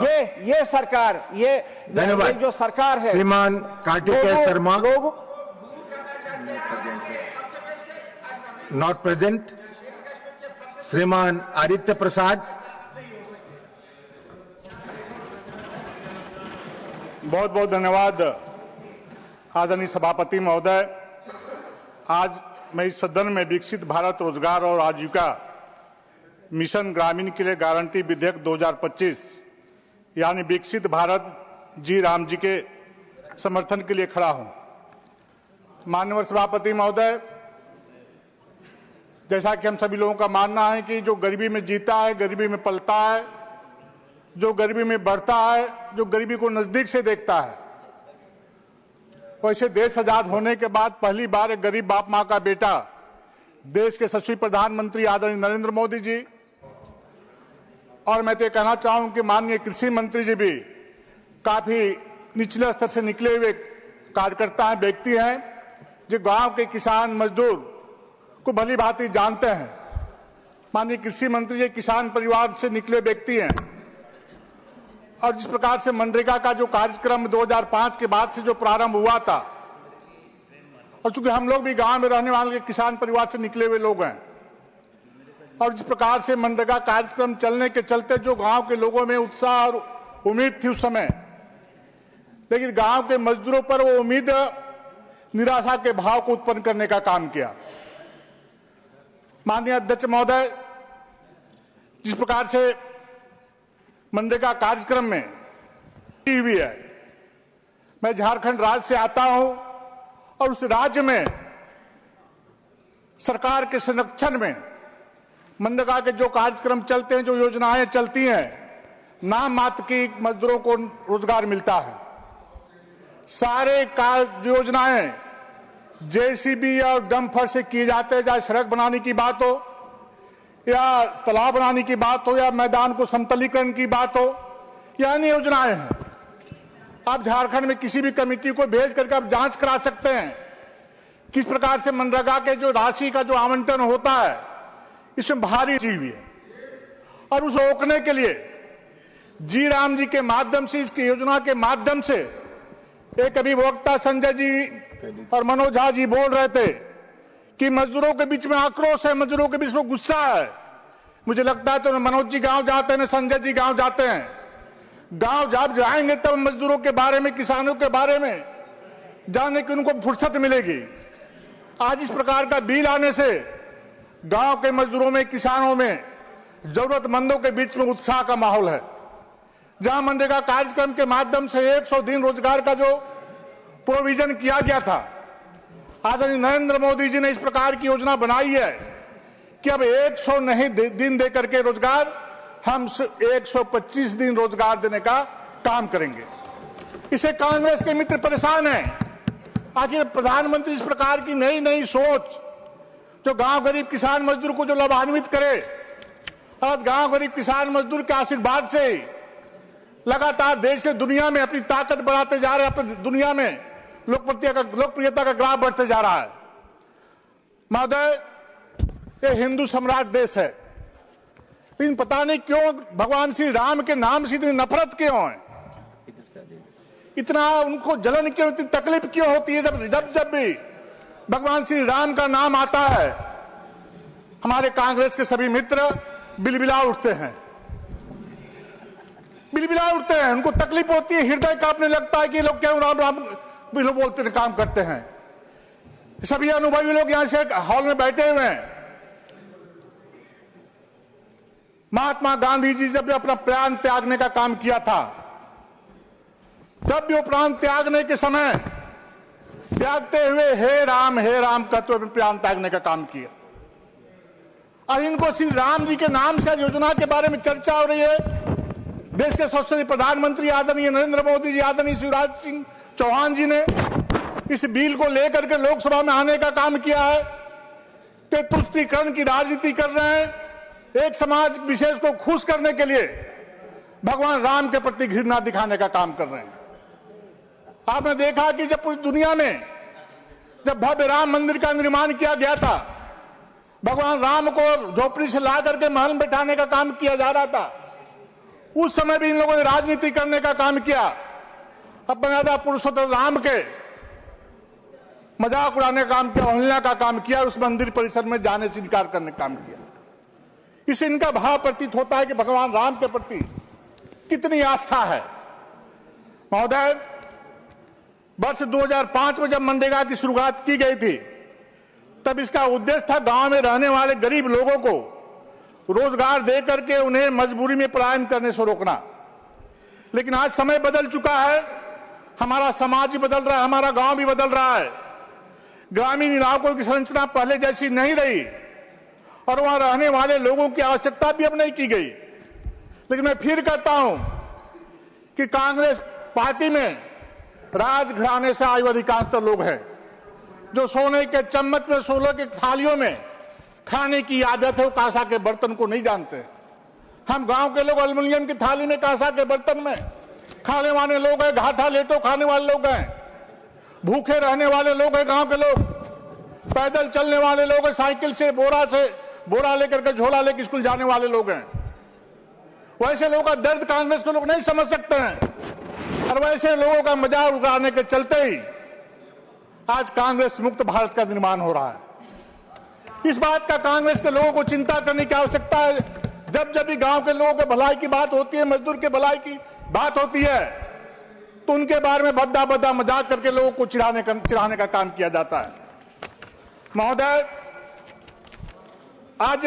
ये सरकार ये जो सरकार है श्रीमान कार्तिकेय शर्मा नॉट प्रेजेंट। श्रीमान आदित्य प्रसाद। बहुत बहुत धन्यवाद आदरणीय सभापति महोदय। आज मैं इस सदन में विकसित भारत रोजगार और आजीविका मिशन ग्रामीण के लिए गारंटी विधेयक 2025 यानी विकसित भारत जी राम जी के समर्थन के लिए खड़ा हूं। माननीय सभापति महोदय, जैसा कि हम सभी लोगों का मानना है कि जो गरीबी में जीता है, गरीबी में पलता है, जो गरीबी में बढ़ता है, जो गरीबी को नजदीक से देखता है, वैसे देश आजाद होने के बाद पहली बार एक गरीब बाप मां का बेटा देश के यशस्वी प्रधानमंत्री आदरणीय नरेंद्र मोदी जी और मैं तो कहना चाहूं कि माननीय कृषि मंत्री जी भी काफी निचले स्तर से निकले हुए कार्यकर्ता हैं, व्यक्ति हैं, जो गांव के किसान मजदूर को भली भांति जानते हैं। माननीय कृषि मंत्री जी किसान परिवार से निकले व्यक्ति हैं और जिस प्रकार से मनरेगा का जो कार्यक्रम 2005 के बाद से जो प्रारंभ हुआ था, और चूंकि हम लोग भी गांव में रहने वाले किसान परिवार से निकले हुए लोग हैं, और जिस प्रकार से मनरेगा कार्यक्रम चलने के चलते जो गांव के लोगों में उत्साह और उम्मीद थी उस समय, लेकिन गांव के मजदूरों पर वो उम्मीद निराशा के भाव को उत्पन्न करने का काम किया। माननीय अध्यक्ष महोदय, जिस प्रकार से मनरेगा कार्यक्रम में हुई है, मैं झारखंड राज्य से आता हूं और उस राज्य में सरकार के संरक्षण में मनरेगा के जो कार्यक्रम चलते हैं, जो योजनाएं चलती हैं, नाम मात्र की मजदूरों को रोजगार मिलता है। सारे योजनाएं जेसीबी और डंपर से किए जाते हैं, चाहे सड़क बनाने की बात हो या तालाब बनाने की बात हो या मैदान को समतलीकरण की बात हो, या अन्य योजनाएं हैं। आप झारखंड में किसी भी कमेटी को भेज करके आप जांच करा सकते हैं किस प्रकार से मनरेगा के जो राशि का जो आवंटन होता है, इसमें भारी चीज हुई है। और उस रोकने के लिए जी राम जी के माध्यम से, इसकी योजना के माध्यम से, एक अभिवक्ता संजय जी और मनोज झा जी बोल रहे थे कि मजदूरों के बीच में आक्रोश है, मजदूरों के बीच में गुस्सा है। मुझे लगता है तो मनोज जी गांव जाते हैं, संजय जी गांव जाते हैं, गांव जब जाएंगे तब मजदूरों के बारे में, किसानों के बारे में जानने की उनको फुर्सत मिलेगी। आज इस प्रकार का बिल आने से गांव के मजदूरों में, किसानों में, जरूरतमंदों के बीच में उत्साह का माहौल है। जहां मनरेगा कार्यक्रम के माध्यम से 100 दिन रोजगार का जो प्रोविजन किया गया था, आदरणीय नरेंद्र मोदी जी ने इस प्रकार की योजना बनाई है कि अब 100 नहीं दिन दे करके रोजगार, हम 125 दिन रोजगार देने का काम करेंगे। इसे कांग्रेस के मित्र परेशान हैं। आखिर प्रधानमंत्री इस प्रकार की नई नई सोच जो गांव गरीब किसान मजदूर को जो लाभान्वित करे, आज गांव गरीब किसान मजदूर के आशीर्वाद से लगातार देश से दुनिया में अपनी ताकत बढ़ाते जा रहे हैं, अपनी दुनिया में लोकप्रियता का ग्राफ बढ़ते जा रहा है। महोदय, ये हिंदू सम्राट देश है, लेकिन पता नहीं क्यों भगवान श्री राम के नाम से इतनी नफरत क्यों है, इतना उनको जलन क्यों, इतनी तकलीफ क्यों होती है। जब भी भगवान श्री राम का नाम आता है, हमारे कांग्रेस के सभी मित्र बिलबिला उठते हैं, बिलबिला उठते हैं, उनको तकलीफ होती है, हृदय कांपने लगता है कि लोग क्यों राम राम बिलो बोलते हैं, काम करते हैं। सभी अनुभवी लोग यहां से हॉल में बैठे हुए हैं। महात्मा गांधी जी जब भी अपना प्राण त्यागने का काम किया था, तब भी वो प्राण त्यागने के समय त्यागते हुए हे राम कहते हुए प्राण त्यागने का काम किया। और इनको श्री राम जी के नाम से योजना के बारे में चर्चा हो रही है। देश के यशस्वी प्रधानमंत्री आदरणीय नरेंद्र मोदी जी, आदरणीय शिवराज सिंह चौहान जी ने इस बिल को लेकर के लोकसभा में आने का काम किया है कि तुष्टीकरण की राजनीति कर रहे हैं, एक समाज विशेष को खुश करने के लिए भगवान राम के प्रति घृणा दिखाने का काम कर रहे हैं। आपने देखा कि जब पूरी दुनिया में जब भव्य राम मंदिर का निर्माण किया गया था, भगवान राम को झोपड़ी से ला करके महल में बैठाने का काम किया जा रहा था, उस समय भी इन लोगों ने राजनीति करने का काम किया, अपना पुरुषोत्तम राम के मजाक उड़ाने का काम किया, अवहेलना का काम किया, उस मंदिर परिसर में जाने से इनकार करने का काम किया। इससे इनका भाव प्रतीत होता है कि भगवान राम के प्रति कितनी आस्था है। महोदय, वर्ष 2005 में जब मनरेगा की शुरुआत की गई थी, तब इसका उद्देश्य था गांव में रहने वाले गरीब लोगों को रोजगार दे करके उन्हें मजबूरी में पलायन करने से रोकना। लेकिन आज समय बदल चुका है, हमारा समाज भी बदल रहा है, हमारा गांव भी बदल रहा है। ग्रामीण इलाकों की संरचना पहले जैसी नहीं रही और वहां रहने वाले लोगों की आवश्यकता भी अब नहीं की गई। लेकिन मैं फिर कहता हूं कि कांग्रेस पार्टी में राजघराने से आयु अधिकांशतः लोग हैं जो सोने के चम्मच में, सोने के थालियों में खाने की आदत है, वो कांसा के बर्तन को नहीं जानते। हम गांव के लोग एल्युमिनियम की थाली में, कांसा के बर्तन में खाने वाले लोग हैं, घाटा लेटो खाने वाले लोग हैं, भूखे रहने वाले लोग हैं गांव के लोग, पैदल चलने वाले लोग हैं, साइकिल से बोरा लेकर के झोला लेकर स्कूल जाने वाले लोग हैं। वैसे लोगों का दर्द कांग्रेस के लोग नहीं समझ सकते हैं और वैसे लोगों का मजाक उड़ाने के चलते ही आज कांग्रेस मुक्त भारत का निर्माण हो रहा है। इस बात का कांग्रेस के लोगों को चिंता करने की आवश्यकता है। जब जब भी गांव के लोगों के भलाई की बात होती है, मजदूर के भलाई की बात होती है, तो उनके बारे में भद्दा मजाक करके लोगों को चिढ़ाने का काम किया जाता है। महोदय, आज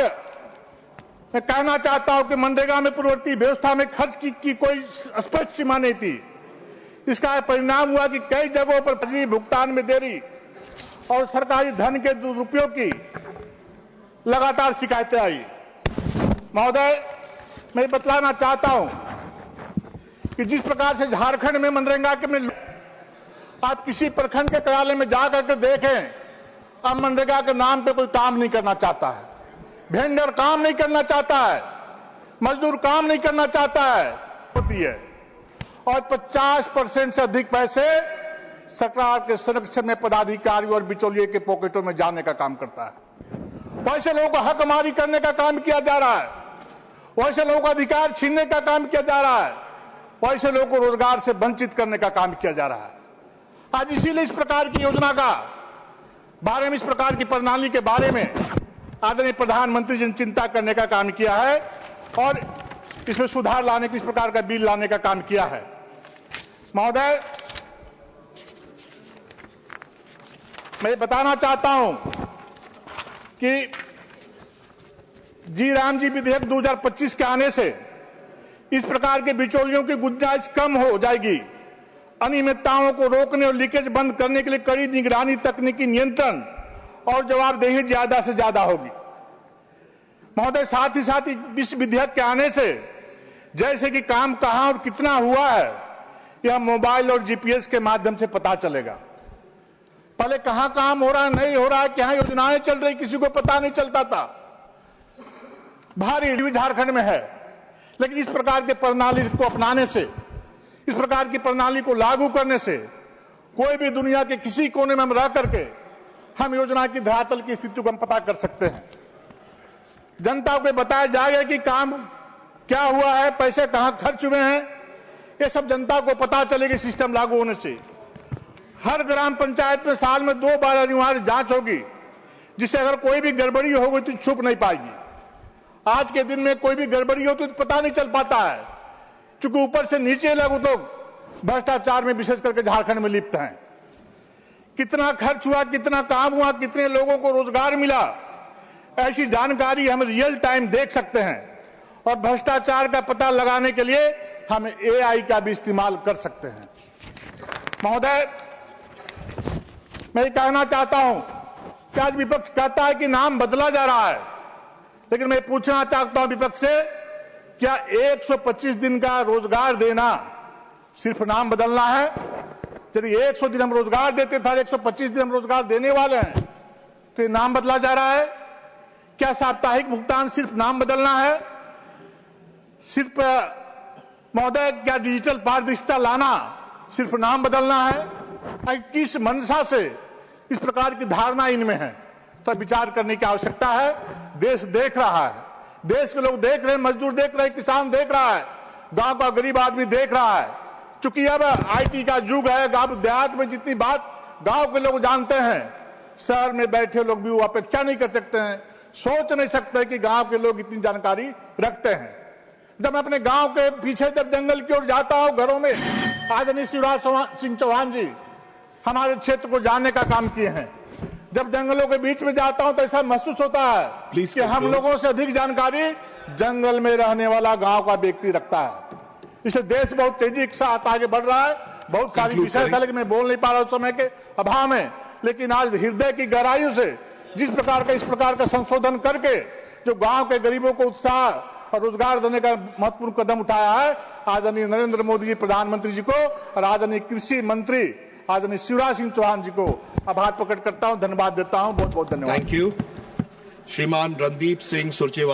मैं कहना चाहता हूं कि मनरेगा में पूर्ववर्ती व्यवस्था में खर्च की कोई स्पष्ट सीमा नहीं थी। इसका परिणाम हुआ कि कई जगहों पर फर्जी भुगतान में देरी और सरकारी धन के दुरुपयोग की लगातार शिकायतें आई। महोदय, मैं बतलाना चाहता हूं कि जिस प्रकार से झारखंड में मनरेगा के में आप किसी प्रखंड के कार्यालय में जाकर के देखें, अब मनरेगा के नाम पे कोई काम नहीं करना चाहता है, वेंडर काम नहीं करना चाहता है, मजदूर काम नहीं करना चाहता है होती है और 50% से अधिक पैसे सरकार के संरक्षण में पदाधिकारी और बिचौलिए के पॉकेटों में जाने का काम करता है। वैसे लोगों को हकमारी करने का काम किया जा रहा है, वैसे लोगों का अधिकार छीनने का काम किया जा रहा है, वैसे लोगों को रोजगार से वंचित करने का काम किया जा रहा है। आज इसीलिए इस प्रकार की योजना का बारे में, इस प्रकार की प्रणाली के बारे में आदरणीय प्रधानमंत्री जी ने चिंता करने का काम किया है और इसमें सुधार लाने की, इस प्रकार का बिल लाने का काम किया है। महोदय, मैं बताना चाहता हूं कि जी राम जी विधेयक 2025 के आने से इस प्रकार के बिचौलियों की गुंजाइश कम हो जाएगी। अनियमितताओं को रोकने और लीकेज बंद करने के लिए कड़ी निगरानी, तकनीकी नियंत्रण और जवाबदेही ज्यादा से ज्यादा होगी। महोदय, साथ ही इस विधेयक के आने से जैसे कि काम कहां और कितना हुआ है, यह मोबाइल और जीपीएस के माध्यम से पता चलेगा। पहले कहां काम हो रहा है, नहीं हो रहा है, क्या योजनाएं चल रही, किसी को पता नहीं चलता था। भारी झारखंड में है, लेकिन इस प्रकार के प्रणाली को अपनाने से, इस प्रकार की प्रणाली को लागू करने से कोई भी दुनिया के किसी कोने में हम रह करके हम योजना की धरातल की स्थिति को हम पता कर सकते हैं। जनता को बताया जाएगा कि काम क्या हुआ है, पैसे कहां खर्च हुए हैं, ये सब जनता को पता चलेगा सिस्टम लागू होने से। हर ग्राम पंचायत में साल में 2 बार अनिवार्य जांच होगी, जिससे अगर कोई भी गड़बड़ी होगी तो छुप नहीं पाएगी। आज के दिन में कोई भी गड़बड़ी हो तो पता नहीं चल पाता है, क्योंकि ऊपर से नीचे लोग तो भ्रष्टाचार में विशेष करके झारखंड में लिप्त हैं। कितना खर्च हुआ, कितना काम हुआ, कितने लोगों को रोजगार मिला, ऐसी जानकारी हम रियल टाइम देख सकते हैं और भ्रष्टाचार का पता लगाने के लिए हम एआई का भी इस्तेमाल कर सकते हैं। महोदय, मैं कहना चाहता हूं कि आज विपक्ष कहता है कि नाम बदला जा रहा है, लेकिन मैं पूछना चाहता हूं विपक्ष से, क्या 125 दिन का रोजगार देना सिर्फ नाम बदलना है? यदि 100 दिन हम रोजगार देते थे, 125 दिन हम रोजगार देने वाले हैं, तो ये नाम बदला जा रहा है? क्या साप्ताहिक भुगतान सिर्फ नाम बदलना है? सिर्फ महोदय, क्या डिजिटल पारदर्शिता लाना सिर्फ नाम बदलना है? किस मंशा से इस प्रकार की धारणा इनमें है, तो विचार करने की आवश्यकता है। देश देख रहा है, देश के लोग देख रहे हैं, मजदूर देख रहे हैं, किसान देख रहा है, गांव का गरीब आदमी देख रहा है। चूंकि अब आईटी का युग है, गांव देहात में जितनी बात गांव के लोग जानते हैं, शहर में बैठे लोग भी वो अपेक्षा नहीं कर सकते हैं, सोच नहीं सकते कि गांव के लोग इतनी जानकारी रखते हैं। जब मैं अपने गांव के पीछे जब जंगल की ओर जाता हूं, घरों में आदरणीय शिवराज सिंह चौहान जी हमारे क्षेत्र को जानने का काम किए हैं। जब जंगलों के बीच में जाता हूं तो ऐसा महसूस होता है कि हम लोगों से अधिक जानकारी जंगल में रहने वाला गांव का व्यक्ति रखता है। इसे देश बहुत तेजी के साथ आगे बढ़ रहा है। बहुत सारी विषय था लेकिन मैं बोल नहीं पा रहा हूं समय के अभाव में। लेकिन आज हृदय की गहराइयों से जिस प्रकार का इस प्रकार का संशोधन करके जो गांव के गरीबों को उत्साह और रोजगार देने का महत्वपूर्ण कदम उठाया है, आदरणीय नरेंद्र मोदी जी प्रधानमंत्री जी को और आदरणीय कृषि मंत्री आदरणीय शिवराज सिंह चौहान जी को आभार प्रकट करता हूं, धन्यवाद देता हूं। बहुत बहुत धन्यवाद। Thank you. श्रीमान रणदीप सिंह सुरजेवाला।